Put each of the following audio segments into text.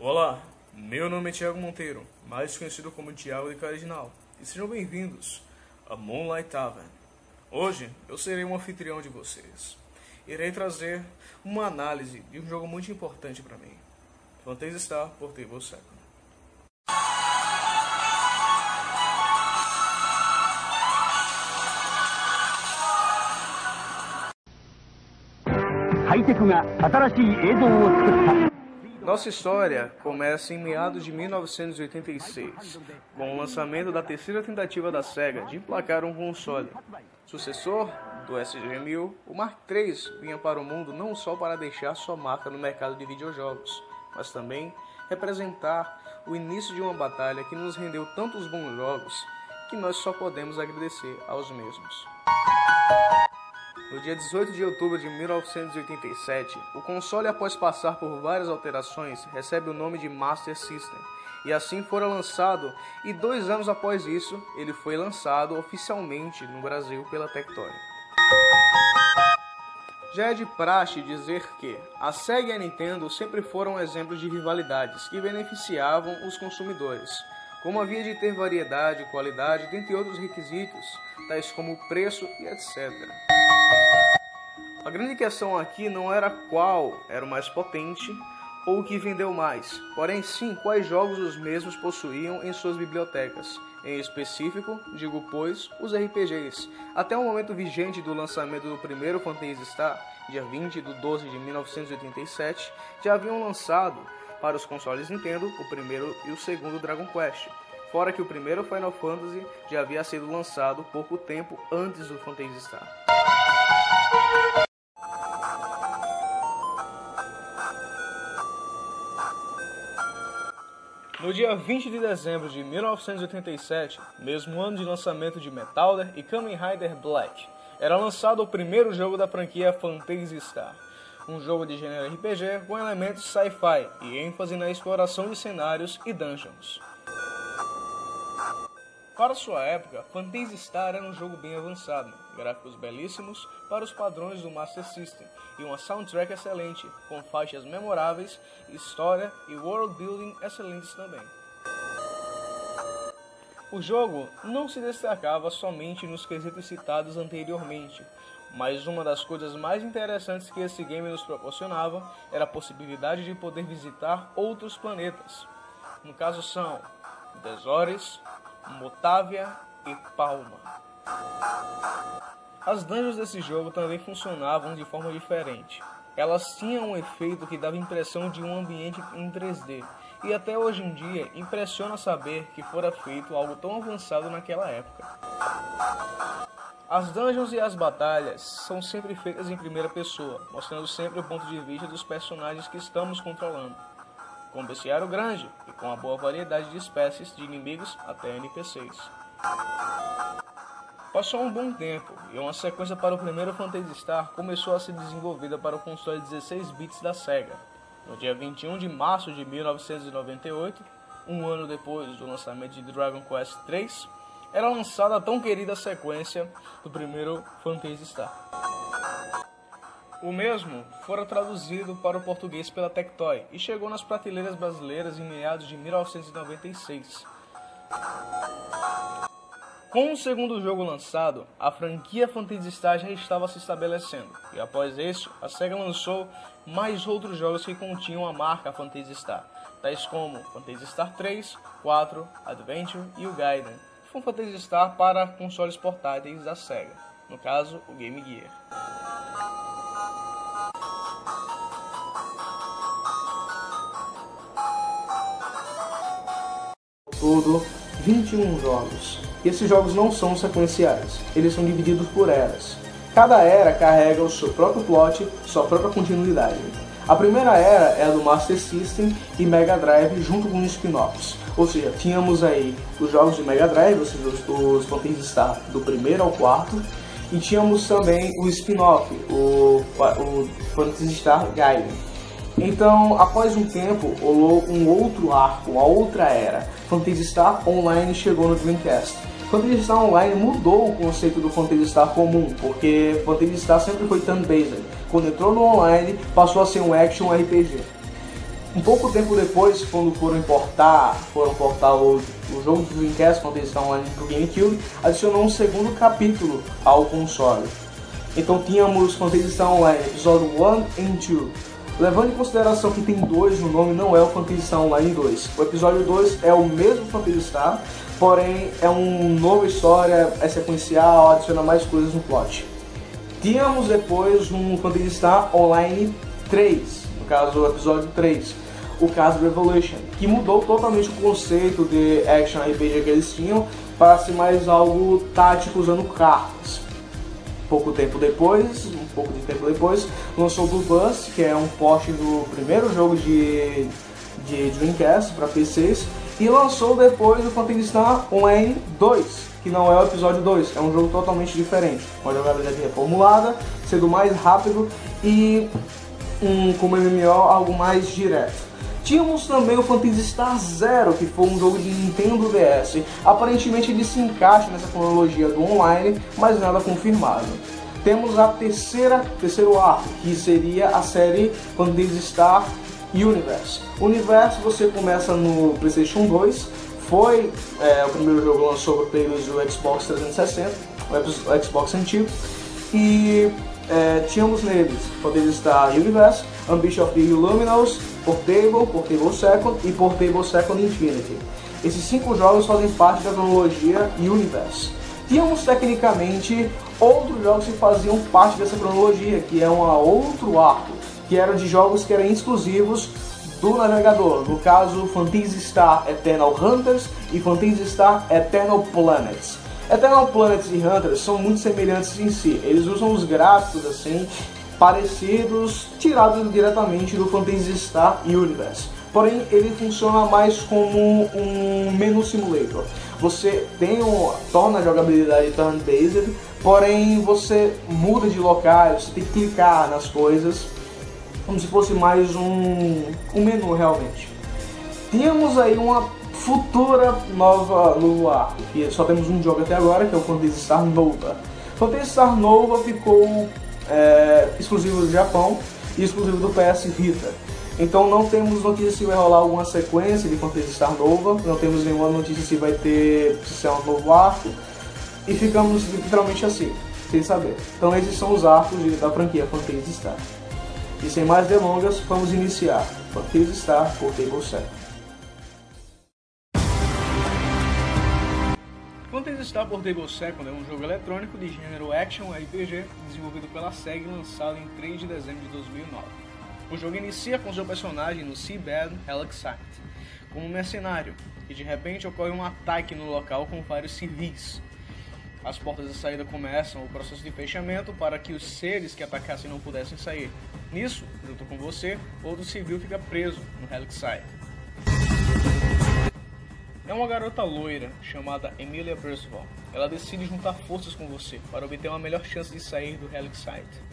Olá, meu nome é Thiago Monteiro, mais conhecido como Thiago de Cardinal, e sejam bem-vindos a Moonlight Tavern. Hoje eu serei um anfitrião de vocês. Irei trazer uma análise de um jogo muito importante para mim, Phantasy Star Portable Second. ハイテクが新しい映像を作った。 Nossa história começa em meados de 1986, com o lançamento da terceira tentativa da SEGA de emplacar um console. Sucessor do SG-1000, o Mark III vinha para o mundo não só para deixar sua marca no mercado de videojogos, mas também representar o início de uma batalha que nos rendeu tantos bons jogos que nós só podemos agradecer aos mesmos. No dia 18 de outubro de 1987, o console, após passar por várias alterações, recebe o nome de Master System, e assim fora lançado, e 2 anos após isso, ele foi lançado oficialmente no Brasil pela Tectoy. Já é de praxe dizer que a SEGA e a Nintendo sempre foram exemplos de rivalidades que beneficiavam os consumidores, como havia de ter variedade, qualidade, dentre outros requisitos, tais como preço e etc. A grande questão aqui não era qual era o mais potente ou o que vendeu mais, porém sim quais jogos os mesmos possuíam em suas bibliotecas. Em específico, digo pois, os RPGs. Até o momento vigente do lançamento do primeiro Phantasy Star, dia 20 de 12 de 1987, já haviam lançado para os consoles Nintendo o primeiro e o segundo Dragon Quest. Fora que o primeiro Final Fantasy já havia sido lançado pouco tempo antes do Phantasy Star. No dia 20 de dezembro de 1987, mesmo ano de lançamento de Metal Gear e Kamen Rider Black, era lançado o primeiro jogo da franquia Phantasy Star, um jogo de gênero RPG com elementos sci-fi e ênfase na exploração de cenários e dungeons. Para sua época, Phantasy Star era um jogo bem avançado, gráficos belíssimos para os padrões do Master System e uma soundtrack excelente, com faixas memoráveis, história e world building excelentes também. O jogo não se destacava somente nos quesitos citados anteriormente, mas uma das coisas mais interessantes que esse game nos proporcionava era a possibilidade de poder visitar outros planetas. No caso são Desores, Motávia e Palma. As dungeons desse jogo também funcionavam de forma diferente. Elas tinham um efeito que dava impressão de um ambiente em 3D, e até hoje em dia impressiona saber que fora feito algo tão avançado naquela época. As dungeons e as batalhas são sempre feitas em primeira pessoa, mostrando sempre o ponto de vista dos personagens que estamos controlando, com um bestiário grande e com uma boa variedade de espécies de inimigos até NPCs. Passou um bom tempo e uma sequência para o primeiro Phantasy Star começou a ser desenvolvida para o console 16 bits da SEGA. No dia 21 de março de 1998, um ano depois do lançamento de Dragon Quest III, era lançada a tão querida sequência do primeiro Phantasy Star. O mesmo fora traduzido para o português pela Tectoy e chegou nas prateleiras brasileiras em meados de 1996. Com o segundo jogo lançado, a franquia Phantasy Star já estava se estabelecendo, e após este, a SEGA lançou mais outros jogos que continham a marca Phantasy Star, tais como Phantasy Star 3, 4, Adventure e o Gaiden, que foi um Phantasy Star para consoles portáteis da SEGA, no caso o Game Gear. Todo 21 jogos. Esses jogos não são sequenciais, eles são divididos por eras. Cada era carrega o seu próprio plot, sua própria continuidade. A primeira era é a do Master System e Mega Drive junto com os spin-offs. Ou seja, tínhamos aí os jogos de Mega Drive, ou seja, os Phantasy Star do primeiro ao quarto, e tínhamos também o spin-off, o Phantasy Star Gaiden. Então, após um tempo, rolou um outro arco, uma outra era. Phantasy Star Online chegou no Dreamcast. Phantasy Star Online mudou o conceito do Phantasy Star comum, porque Phantasy Star sempre foi turn-based. Quando entrou no online, passou a ser um action RPG. Um pouco tempo depois, quando foram portar o jogo do Dreamcast, quando eles estavam lá pro GameCube, adicionou um segundo capítulo ao console. Então tínhamos Phantasy Star Online, episódio 1 e 2. Levando em consideração que tem 2 no nome, não é o Phantasy Star Online 2. O episódio 2 é o mesmo Phantasy Star, porém é uma nova história, é sequencial, adiciona mais coisas no plot. Tínhamos depois um Phantasy Star Online 3, no caso o episódio 3, o Card Revolution, que mudou totalmente o conceito de action RPG que eles tinham para ser mais algo tático usando cartas. Um pouco de tempo depois, lançou o Blue Bus, que é um port do primeiro jogo de Dreamcast para PCs, e lançou depois o Phantasy Star Online 2, que não é o episódio 2, é um jogo totalmente diferente, uma jogabilidade reformulada, sendo mais rápido e como MMO algo mais direto. Tínhamos também o Phantasy Star Zero, que foi um jogo de Nintendo DS. Aparentemente ele se encaixa nessa cronologia do online, mas nada confirmado. Temos a terceiro arco, que seria a série Phantasy Star Universe. Universe você começa no PlayStation 2, foi o primeiro jogo que lançou para o Play 2 e o Xbox 360, o Xbox antigo, e tínhamos neles Phantasy Star Universe, Ambition of the Illuminals, Portable Second e Portable Second Infinity. Esses 5 jogos fazem parte da cronologia Universe. Tínhamos tecnicamente outros jogos que faziam parte dessa cronologia, que é um outro arco, que eram de jogos que eram exclusivos do navegador, no caso Phantasy Star Eternal Hunters e Phantasy Star Eternal Planets. Eternal Planets e Hunters são muito semelhantes em si, eles usam os gráficos assim parecidos, tirados diretamente do Phantasy Star Universe. Porém, ele funciona mais como um menu simulator. Você torna a jogabilidade turn-based, porém você muda de locais, você tem que clicar nas coisas, como se fosse mais um menu realmente. Tínhamos aí uma futura novo arco, que só temos um jogo até agora, que é o Phantasy Star Nova. Phantasy Star Nova ficou exclusivo do Japão e exclusivo do PS Vita. Então não temos notícia se vai rolar alguma sequência de Phantasy Star Nova, não temos nenhuma notícia se vai ser um novo arco, e ficamos literalmente assim, sem saber. Então esses são os arcos da franquia Phantasy Star. E sem mais delongas, vamos iniciar Phantasy Star Portable Second. Phantasy Star Portable Second é um jogo eletrônico de gênero Action RPG desenvolvido pela SEGA e lançado em 3 de dezembro de 2009. O jogo inicia com seu personagem no Seabed Helixite, como um mercenário, e de repente ocorre um ataque no local com vários civis. As portas de saída começam o processo de fechamento para que os seres que atacassem não pudessem sair. Nisso, junto com você, outro civil fica preso no Helixite. É uma garota loira chamada Emilia Percival. Ela decide juntar forças com você para obter uma melhor chance de sair do Helixite.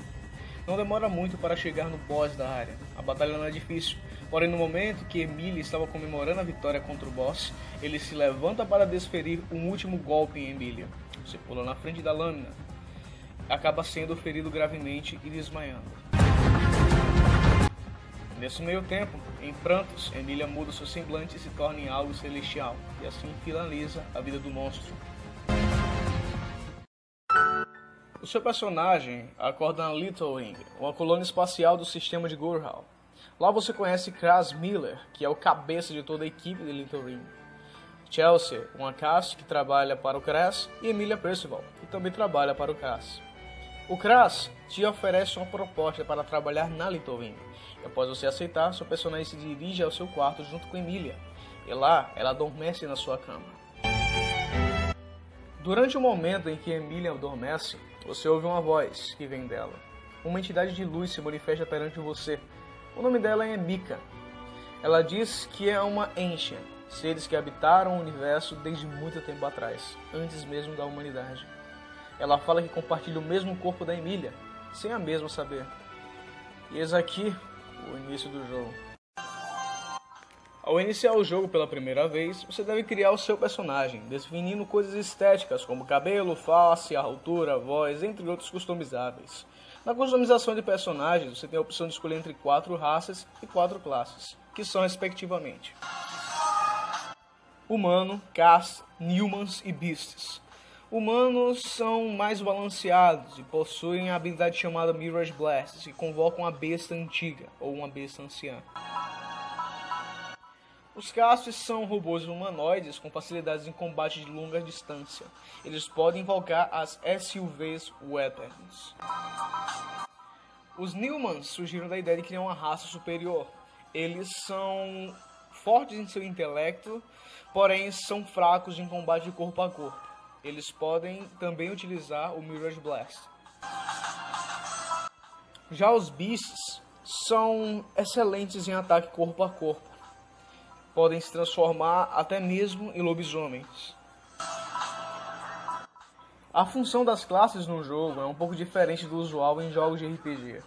Não demora muito para chegar no boss da área. A batalha não é difícil, porém no momento que Emilia estava comemorando a vitória contra o boss, ele se levanta para desferir um último golpe em Emilia. Você pula na frente da lâmina, acaba sendo ferido gravemente e desmaiando. Nesse meio tempo, em prantos, Emilia muda seu semblante e se torna em algo celestial, e assim finaliza a vida do monstro. O seu personagem acorda na Little Wing, uma colônia espacial do sistema de Gurhal. Lá você conhece Kras Miller, que é o cabeça de toda a equipe de Little Wing. Chelsea, uma Cass que trabalha para o Kras, e Emilia Percival, que também trabalha para o Kras. O Kras te oferece uma proposta para trabalhar na Little Wing. E após você aceitar, seu personagem se dirige ao seu quarto junto com Emilia, e lá ela adormece na sua cama. Durante o momento em que Emilia adormece, você ouve uma voz que vem dela. Uma entidade de luz se manifesta perante você. O nome dela é Mika. Ela diz que é uma Ancient, seres que habitaram o universo desde muito tempo atrás, antes mesmo da humanidade. Ela fala que compartilha o mesmo corpo da Emilia, sem a mesma saber. E eis aqui o início do jogo. Ao iniciar o jogo pela primeira vez, você deve criar o seu personagem, definindo coisas estéticas como cabelo, face, altura, voz, entre outros customizáveis. Na customização de personagens, você tem a opção de escolher entre 4 raças e 4 classes. que são respectivamente Humano, Casts, Newmans e Beasts. Humanos são mais balanceados e possuem a habilidade chamada Mirage Blast, que convocam uma besta antiga ou uma besta anciã. Os Casts são robôs humanoides com facilidades em combate de longa distância. Eles podem invocar as SUVs Weapons. Os Newmans surgiram da ideia de criar uma raça superior. Eles são fortes em seu intelecto, porém são fracos em combate de corpo a corpo. Eles podem também utilizar o Mirage Blast. Já os Beasts são excelentes em ataque corpo a corpo. Podem se transformar até mesmo em lobisomens. A função das classes no jogo é um pouco diferente do usual em jogos de RPG,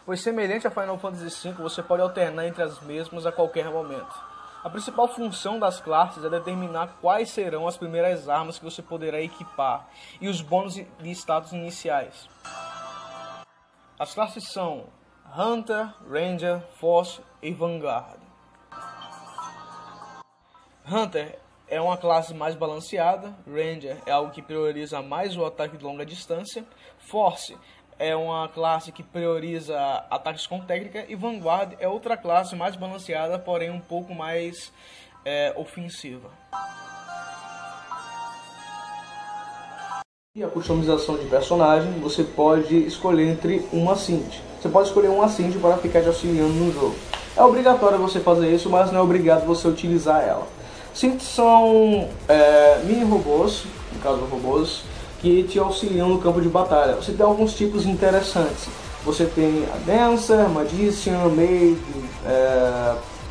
pois semelhante a Final Fantasy V, você pode alternar entre as mesmas a qualquer momento. A principal função das classes é determinar quais serão as primeiras armas que você poderá equipar e os bônus de status iniciais. As classes são Hunter, Ranger, Force e Vanguard. Hunter é uma classe mais balanceada, Ranger é algo que prioriza mais o ataque de longa distância, Force é uma classe que prioriza ataques com técnica e Vanguard é outra classe mais balanceada, porém um pouco mais ofensiva. E a customização de personagem, você pode escolher entre uma synth. Você pode escolher uma synth para ficar te auxiliando no jogo. É obrigatório você fazer isso, mas não é obrigado você utilizar ela. Synths são mini robôs, no caso robôs, que te auxiliam no campo de batalha. Você tem alguns tipos interessantes. Você tem a Dancer, Magician, Maid,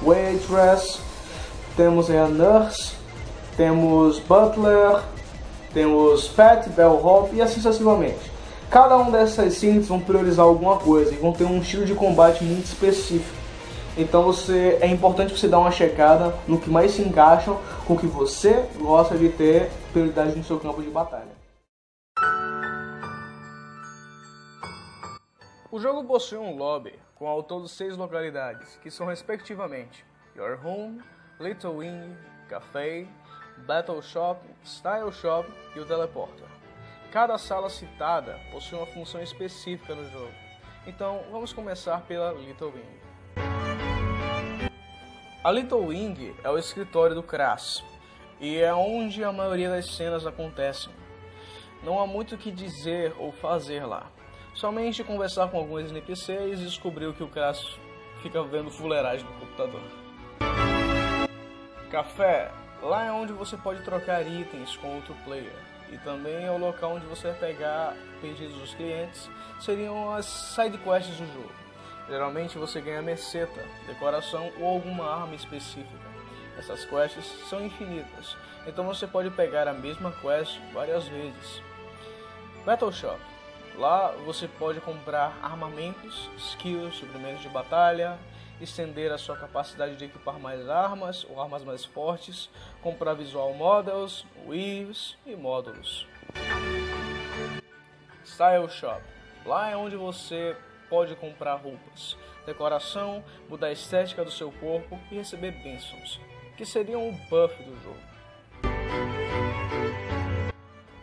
Waitress, temos a Nurse, temos Butler, temos Pet, Bellhop e assim sucessivamente. Cada um dessas synths vão priorizar alguma coisa e vão ter um estilo de combate muito específico. Então é importante você dar uma checada no que mais se encaixam com o que você gosta de ter prioridade no seu campo de batalha. O jogo possui um lobby com ao todo 6 localidades, que são respectivamente Your Home, Little Wing, Café, Battle Shop, Style Shop e o Teleporter. Cada sala citada possui uma função específica no jogo, então vamos começar pela Little Wing. A Little Wing é o escritório do Crass, e é onde a maioria das cenas acontecem. Não há muito o que dizer ou fazer lá. Somente conversar com alguns NPCs e descobrir o que o Crass fica vendo fuleiragem no computador. Café, lá é onde você pode trocar itens com outro player. E também é o local onde você vai pegar pedidos dos clientes. Seriam as sidequests do jogo. Geralmente você ganha meseta, decoração ou alguma arma específica. Essas quests são infinitas, então você pode pegar a mesma quest várias vezes. Battle Shop. Lá você pode comprar armamentos, skills, suprimentos de batalha, estender a sua capacidade de equipar mais armas ou armas mais fortes, comprar visual models, weaves e módulos. Style Shop. Lá é onde você pode comprar roupas, decoração, mudar a estética do seu corpo e receber bênçãos, que seriam o buff do jogo.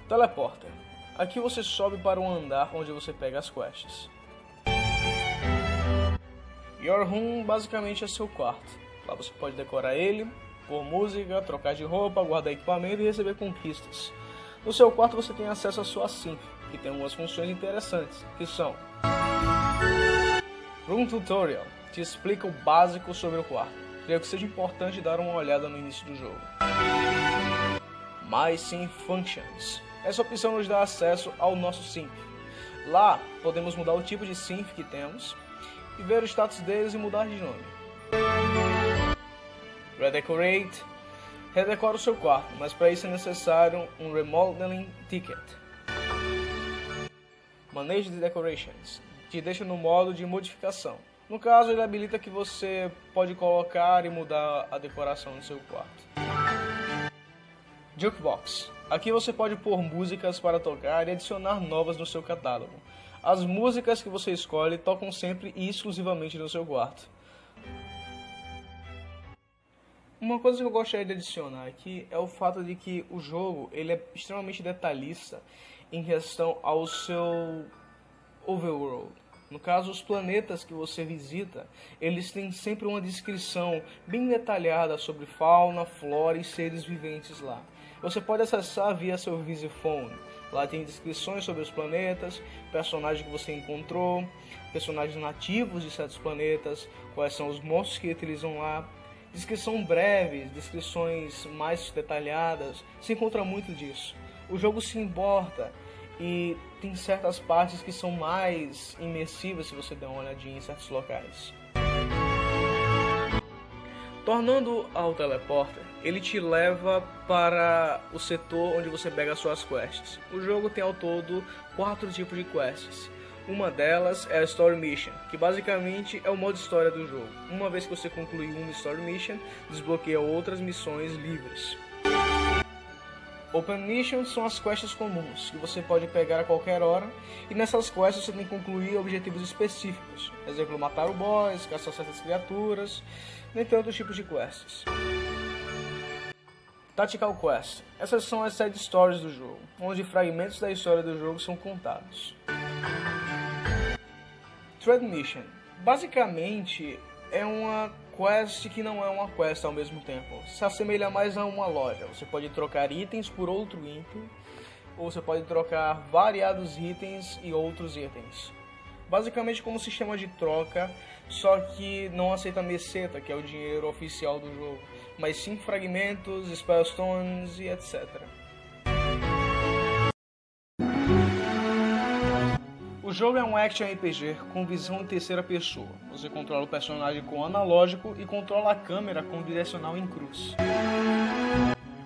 Teleporter. Aqui você sobe para um andar onde você pega as quests. Your Room basicamente é seu quarto. Lá você pode decorar ele, pôr música, trocar de roupa, guardar equipamento e receber conquistas. No seu quarto você tem acesso à sua synth, que tem algumas funções interessantes, que são Room Tutorial, te explica o básico sobre o quarto. Creio que seja importante dar uma olhada no início do jogo. My Synth Functions. Essa opção nos dá acesso ao nosso synth. Lá podemos mudar o tipo de synth que temos e ver o status deles e mudar de nome. Redecorate. Redecora o seu quarto, mas para isso é necessário um Remodeling Ticket. Manage the Decorations. Te deixa no modo de modificação. No caso, ele habilita que você pode colocar e mudar a decoração do seu quarto. Jukebox. Aqui você pode pôr músicas para tocar e adicionar novas no seu catálogo. As músicas que você escolhe tocam sempre e exclusivamente no seu quarto. Uma coisa que eu gostaria de adicionar aqui é o fato de que o jogo ele é extremamente detalhista em questão ao seu overworld. No caso, os planetas que você visita, eles têm sempre uma descrição bem detalhada sobre fauna, flora e seres viventes lá. Você pode acessar via seu Visiphone. Lá tem descrições sobre os planetas, personagens que você encontrou, personagens nativos de certos planetas, quais são os monstros que utilizam lá. Descrição breve, descrições mais detalhadas, se encontra muito disso. O jogo se importa e tem certas partes que são mais imersivas se você der uma olhadinha em certos locais. Tornando ao teleporter, ele te leva para o setor onde você pega as suas quests. O jogo tem ao todo 4 tipos de quests. Uma delas é a Story Mission, que basicamente é o modo história do jogo. Uma vez que você concluir uma Story Mission, desbloqueia outras missões livres. Open Missions são as quests comuns, que você pode pegar a qualquer hora, e nessas quests você tem que concluir objetivos específicos. Exemplo, matar o boss, caçar certas criaturas, dentre outros tipos de quests. Tactical Quest. Essas são as side stories do jogo, onde fragmentos da história do jogo são contados. Trade Mission. Basicamente, é uma quest que não é uma quest ao mesmo tempo. Se assemelha mais a uma loja. Você pode trocar itens por outro item, ou você pode trocar variados itens e outros itens. Basicamente como um sistema de troca, só que não aceita meseta, que é o dinheiro oficial do jogo, mas sim fragmentos, spellstones e etc. O jogo é um action RPG com visão em terceira pessoa. Você controla o personagem com analógico e controla a câmera com direcional em cruz.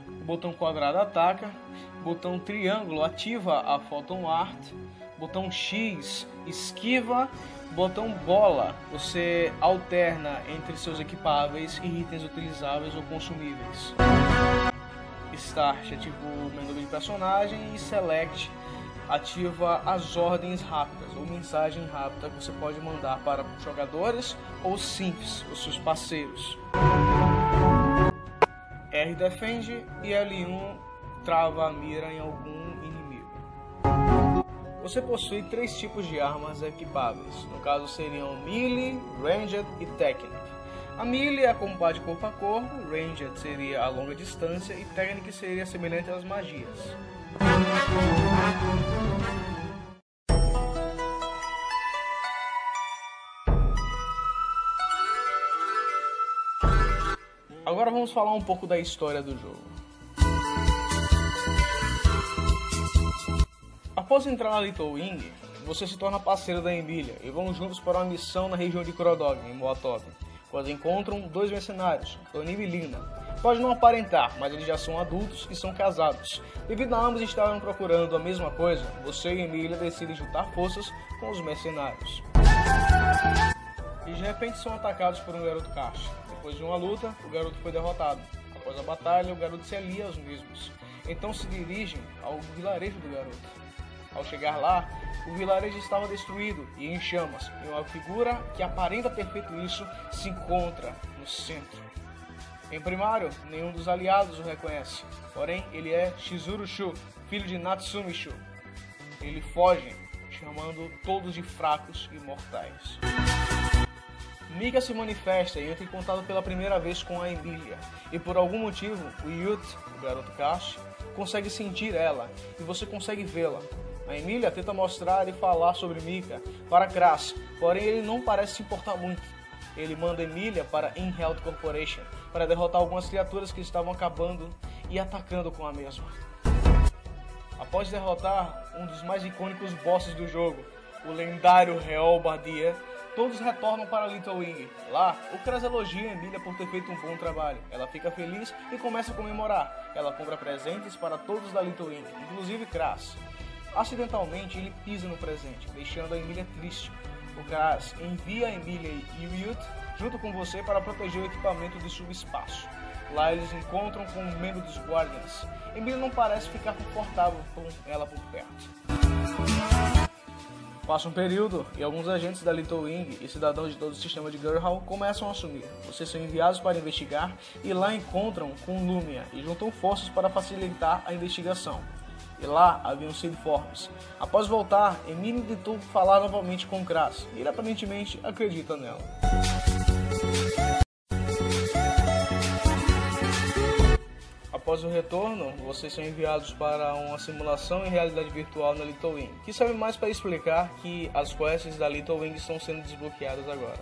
O botão quadrado ataca, o botão triângulo ativa a Photon Art, o botão X esquiva, o botão bola você alterna entre seus equipáveis e itens utilizáveis ou consumíveis. Start ativa o menu de personagem e Select ativa as ordens rápidas ou mensagem rápida que você pode mandar para jogadores ou simps, os seus parceiros. R defende e L1 trava a mira em algum inimigo. Você possui 3 tipos de armas equipáveis, no caso seriam Melee, Ranged e Technic. A Melee é a combate corpo a corpo, Ranged seria a longa distância e Technic seria semelhante às magias. Agora vamos falar um pouco da história do jogo. Após entrar na Little Wing, você se torna parceiro da Emilia e vão juntos para uma missão na região de Krodog, em Moatop, quando encontram 2 mercenários, Tonim e Lina. Pode não aparentar, mas eles já são adultos e são casados. Devido a ambos estarem procurando a mesma coisa, você e Emilia decidem juntar forças com os mercenários. E de repente são atacados por um garoto caixa. Depois de uma luta, o garoto foi derrotado. Após a batalha, o garoto se alia aos mesmos. Então se dirigem ao vilarejo do garoto. Ao chegar lá, o vilarejo estava destruído e em chamas, e uma figura que aparenta ter feito isso se encontra no centro. Em primário, nenhum dos aliados o reconhece, porém ele é Shizuru Shu, filho de Natsumi Shu. Ele foge, chamando todos de fracos e mortais. Mika se manifesta e entra em contato pela primeira vez com a Emilia, e por algum motivo, o Yut, o garoto Kashi, consegue sentir ela, e você consegue vê-la. A Emilia tenta mostrar e falar sobre Mika para Kras, porém ele não parece se importar muito. Ele manda Emilia para InHealth Corporation para derrotar algumas criaturas que estavam acabando e atacando com a mesma. Após derrotar um dos mais icônicos bosses do jogo, o lendário Reol Bardia, todos retornam para Little Wing. Lá, o Kras elogia a Emilia por ter feito um bom trabalho. Ela fica feliz e começa a comemorar. Ela compra presentes para todos da Little Wing, inclusive Kras. Acidentalmente, ele pisa no presente, deixando a Emilia triste. O Kras envia a Emilia e o Yut junto com você para proteger o equipamento do subespaço. Lá eles encontram com um membro dos Guardians. A, Emilia não parece ficar confortável com ela por perto. Passa um período e alguns agentes da Little Wing e cidadãos de todo o sistema de Gurhal começam a assumir. Vocês são enviados para investigar e lá encontram com Lumia e juntam forças para facilitar a investigação. E lá havia um Seed Forms. Após voltar, Emilia tentou falar novamente com Kras e ele aparentemente acredita nela. Após o retorno, vocês são enviados para uma simulação em realidade virtual na Little Wing, que serve mais para explicar que as quests da Little Wing estão sendo desbloqueadas agora.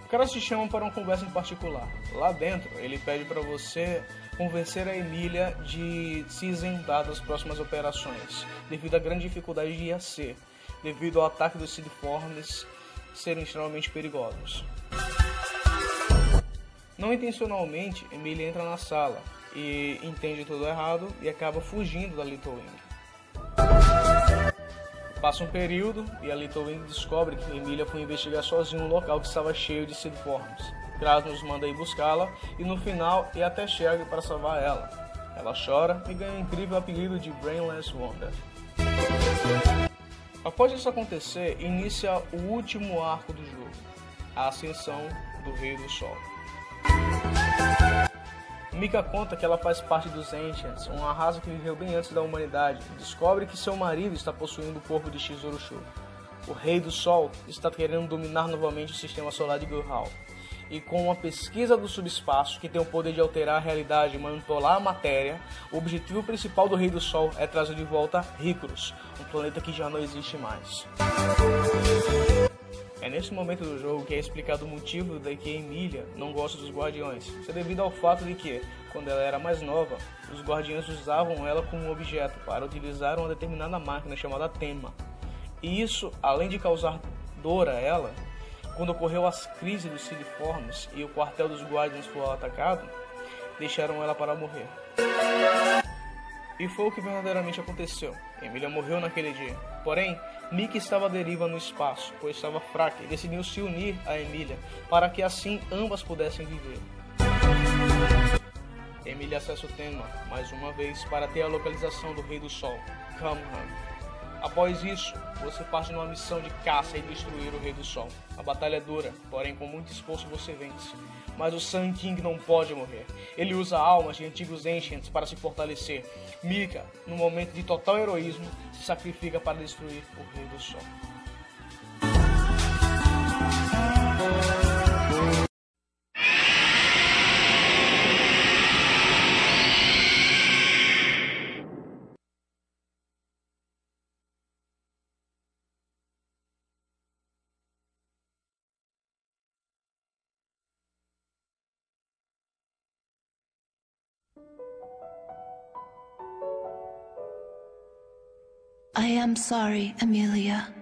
O cara te chama para uma conversa em particular. Lá dentro, ele pede para você convencer a Emilia de se isentar das próximas operações, devido à grande dificuldade de IAC, devido ao ataque dos Seed Forms serem extremamente perigosos. Não intencionalmente, Emilia entra na sala e entende tudo errado e acaba fugindo da Little Wing. Passa um período e a Little Wing descobre que Emilia foi investigar sozinha um local que estava cheio de Seed Forms. Kras nos manda ir buscá-la e no final é até chega para salvar ela. Ela chora e ganha o incrível apelido de Brainless Wonder. Após isso acontecer, inicia o último arco do jogo, a ascensão do Rei do Sol. Mika conta que ela faz parte dos Ancients, uma raça que viveu bem antes da humanidade, e descobre que seu marido está possuindo o corpo de Shizuru-Shu. O Rei do Sol está querendo dominar novamente o sistema solar de Gurhal. E com uma pesquisa do subespaço que tem o poder de alterar a realidade e manipular a matéria, o objetivo principal do Rei do Sol é trazer de volta Rikurus, um planeta que já não existe mais. É nesse momento do jogo que é explicado o motivo de que Emilia não gosta dos Guardiões. Isso é devido ao fato de que, quando ela era mais nova, os Guardiões usavam ela como um objeto para utilizar uma determinada máquina chamada Tema. E isso, além de causar dor a ela, quando ocorreu as crises dos Seed Forms e o quartel dos Guardians foi atacado, deixaram ela para morrer. E foi o que verdadeiramente aconteceu. Emilia morreu naquele dia. Porém, Mika estava à deriva no espaço, pois estava fraca e decidiu se unir a Emilia, para que assim ambas pudessem viver. Emilia acessa o Tema, mais uma vez, para ter a localização do Rei do Sol, Kamhan. Após isso, você parte numa missão de caça e destruir o Rei do Sol. A batalha é dura, porém com muito esforço você vence. Mas o Sun King não pode morrer. Ele usa almas de antigos Ancients para se fortalecer. Mika, no momento de total heroísmo, se sacrifica para destruir o Rei do Sol. I am sorry, Emilia.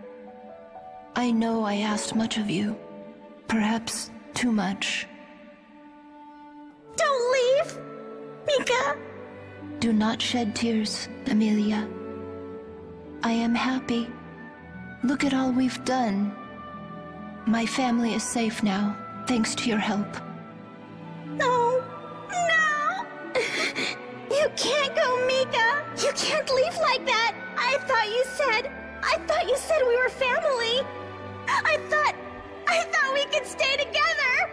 I know I asked much of you. Perhaps too much. Don't leave! Mika! Do not shed tears, Emilia. I am happy. Look at all we've done. My family is safe now, thanks to your help. No! No! You can't go, Mika! You can't leave like that! I thought you said we were family! I thought we could stay together!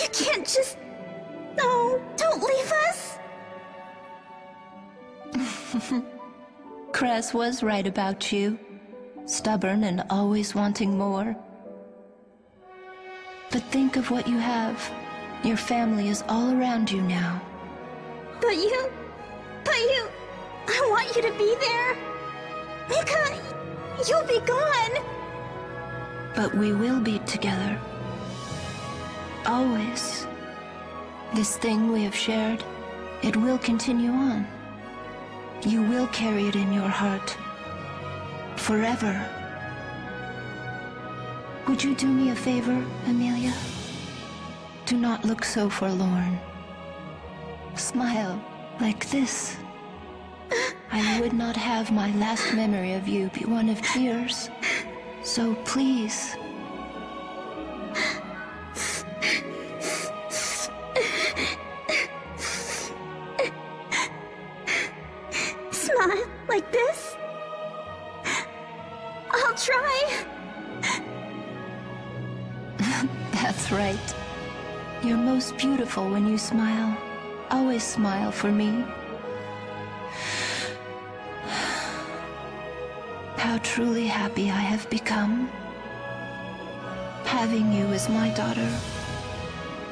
You can't just... No, don't leave us! Kras was right about you. Stubborn and always wanting more. But think of what you have. Your family is all around you now. But you... I want you to be there! Mika, you'll be gone! But we will be together. Always. This thing we have shared, it will continue on. You will carry it in your heart. Forever. Would you do me a favor, Emilia? Do not look so forlorn. Smile like this. I would not have my last memory of you be one of tears. So please. Smile like this? You're most beautiful when you smile. Always smile for me. How truly happy I have become. Having you as my daughter.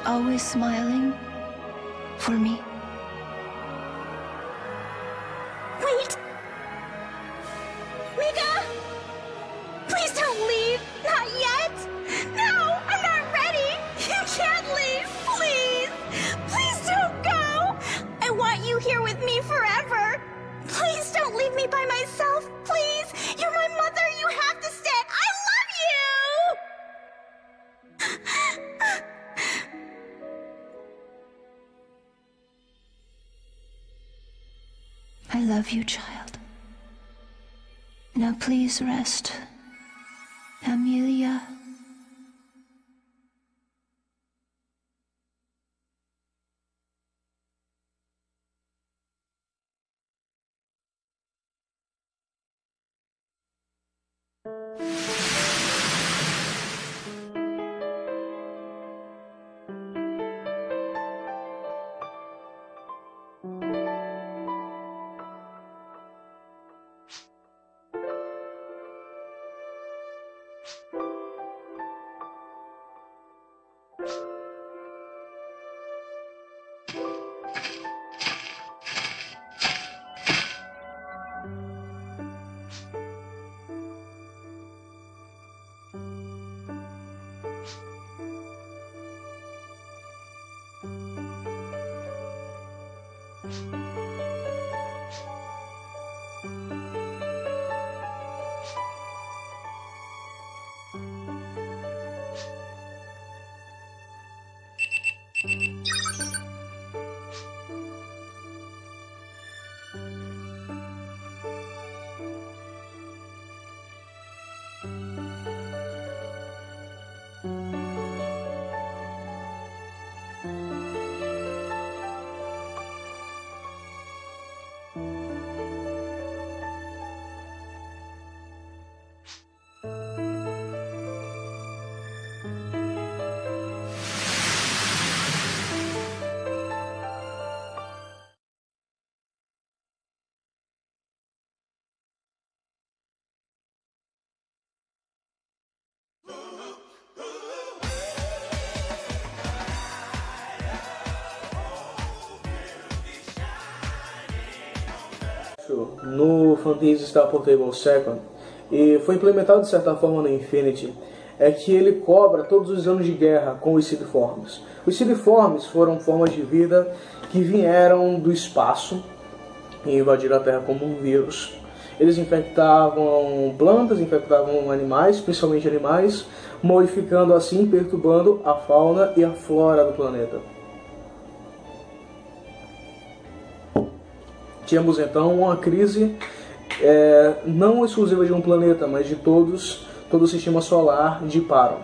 Always smiling for me. Wait! Mika! Please don't leave! Not yet! No! I'm not ready! You can't leave! Please! Please don't go! I want you here with me forever! Please don't leave me by myself! Please! You're my mother! You have to stay! I love you! I love you, child. Now please rest. Amelia. No Phantasy Star Portable 2nd, e foi implementado de certa forma no Infinity, é que ele cobra todos os anos de guerra com os Seedforms. Os Seedforms foram formas de vida que vieram do espaço e invadiram a Terra como um vírus. Eles infectavam plantas, infectavam animais, principalmente animais, modificando assim, perturbando a fauna e a flora do planeta. Tínhamos então uma crise não exclusiva de um planeta, mas de todo o sistema solar de Paron.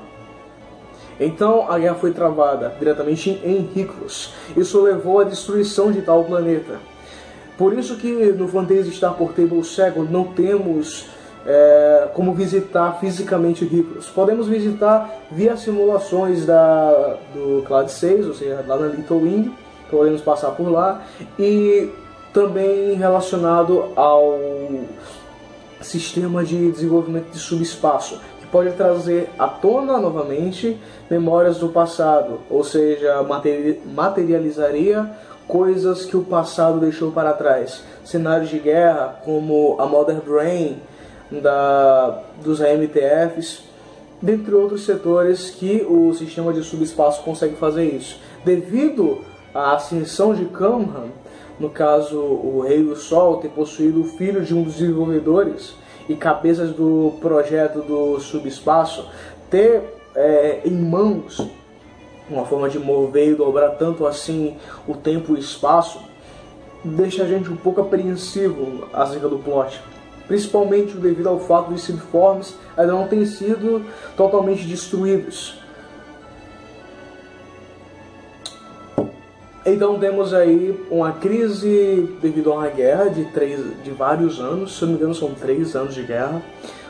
Então a guerra foi travada diretamente em Hyklos. Isso levou à destruição de tal planeta. Por isso que no Phantasy Star Portable 2nd não temos como visitar fisicamente Hyklos. Podemos visitar via simulações do Clade 6, ou seja, lá na Little Wing, podemos passar por lá, e também relacionado ao sistema de desenvolvimento de subespaço, que pode trazer à tona novamente memórias do passado, ou seja, materializaria coisas que o passado deixou para trás. Cenários de guerra como a Mother Brain dos AMTFs, dentre outros setores que o sistema de subespaço consegue fazer isso. Devido à ascensão de Camham, no caso o Rei do Sol ter possuído o filho de um dos desenvolvedores e cabeças do projeto do subespaço, ter em mãos uma forma de mover e dobrar tanto assim o tempo e o espaço, deixa a gente um pouco apreensivo acerca do plot. Principalmente devido ao fato dos Seedforms ainda não terem sido totalmente destruídos. Então temos aí uma crise devido a uma guerra de vários anos, se não me engano são 3 anos de guerra.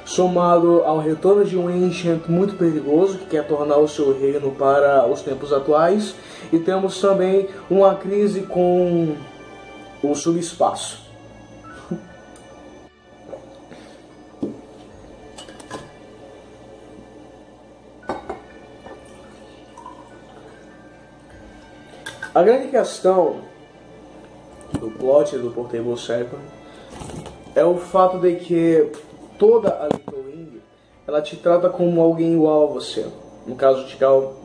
somado ao retorno de um Ancient muito perigoso, que quer tornar o seu reino para os tempos atuais, e temos também uma crise com o subespaço. A grande questão do plot do Portable Second é o fato de que toda a Little Wing, ela te trata como alguém igual a você. No caso de Gal,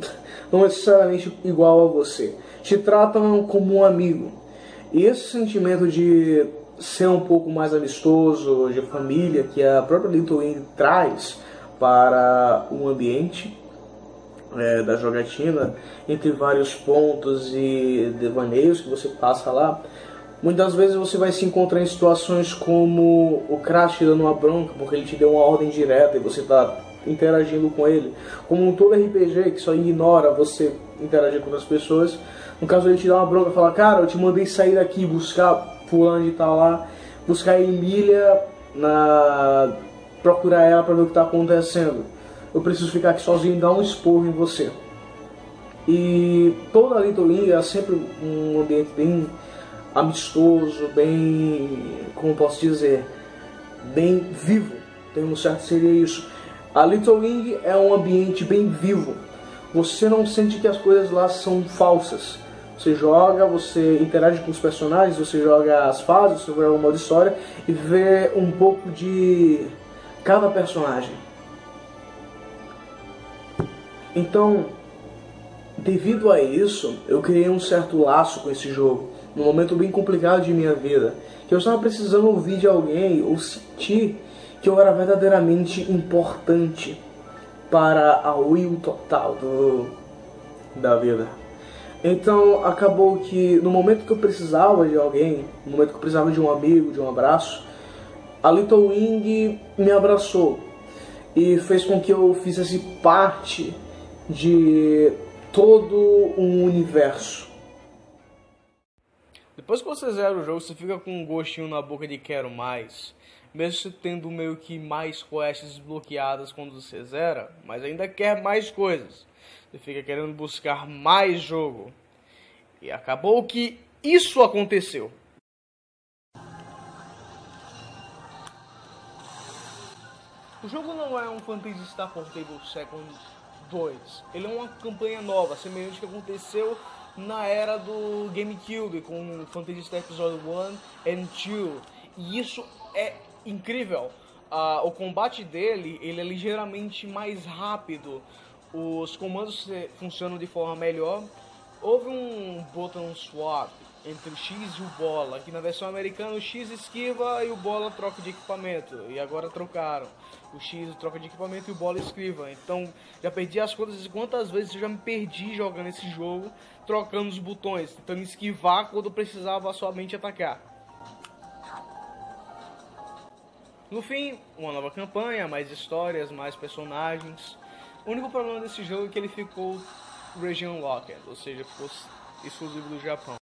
não necessariamente igual a você. Te tratam como um amigo. E esse sentimento de ser um pouco mais amistoso, de família, que a própria Little Wing traz para o ambiente da jogatina, entre vários pontos e devaneios que você passa lá, muitas vezes você vai se encontrar em situações como o Crash dando uma bronca porque ele te deu uma ordem direta e você está interagindo com ele, como todo RPG que só ignora você interagir com outras pessoas. No caso, ele te dá uma bronca e fala: cara, eu te mandei sair daqui, buscar fulano de tal lá, buscar a Emília, procurar ela para ver o que está acontecendo. Eu preciso ficar aqui sozinho e dar um esporro em você. E toda a Little Wing é sempre um ambiente bem amistoso, bem, como posso dizer, bem vivo. Termo certo seria isso. A Little Wing é um ambiente bem vivo. Você não sente que as coisas lá são falsas. Você joga, você interage com os personagens, você joga as fases, você joga o modo história e vê um pouco de cada personagem. Então, devido a isso, eu criei um certo laço com esse jogo, num momento bem complicado de minha vida, que eu estava precisando ouvir de alguém ou sentir que eu era verdadeiramente importante para a will total da vida. Então, acabou que no momento que eu precisava de alguém, no momento que eu precisava de um amigo, de um abraço, a Little Wing me abraçou e fez com que eu fizesse parte de todo um universo. Depois que você zera o jogo, você fica com um gostinho na boca de quero mais. Mesmo você tendo meio que mais quests desbloqueadas quando você zera, mas ainda quer mais coisas. Você fica querendo buscar mais jogo. E acabou que isso aconteceu. O jogo não é um Phantasy Star Portable Second 2. Ele é uma campanha nova, semelhante que aconteceu na era do GameCube, com Phantasy Star Episode 1 and 2. E isso é incrível. O combate dele, ele é ligeiramente mais rápido. Os comandos funcionam de forma melhor. Houve um button swap entre o X e o bola, que na versão americana o X esquiva e o bola troca de equipamento, e agora trocaram. O X troca de equipamento e o bola esquiva. Então já perdi as contas de quantas vezes eu já me perdi jogando esse jogo, trocando os botões, tentando esquivar quando precisava somente atacar. No fim, uma nova campanha, mais histórias, mais personagens. O único problema desse jogo é que ele ficou Region Locked, ou seja, ficou exclusivo do Japão.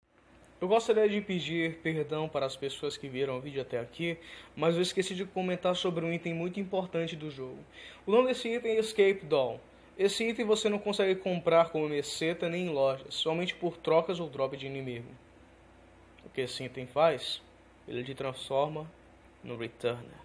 Eu gostaria de pedir perdão para as pessoas que viram o vídeo até aqui, mas eu esqueci de comentar sobre um item muito importante do jogo. O nome desse item é Escape Doll. Esse item você não consegue comprar como meseta nem em lojas, somente por trocas ou drop de inimigo. O que esse item faz? Ele te transforma no Returner.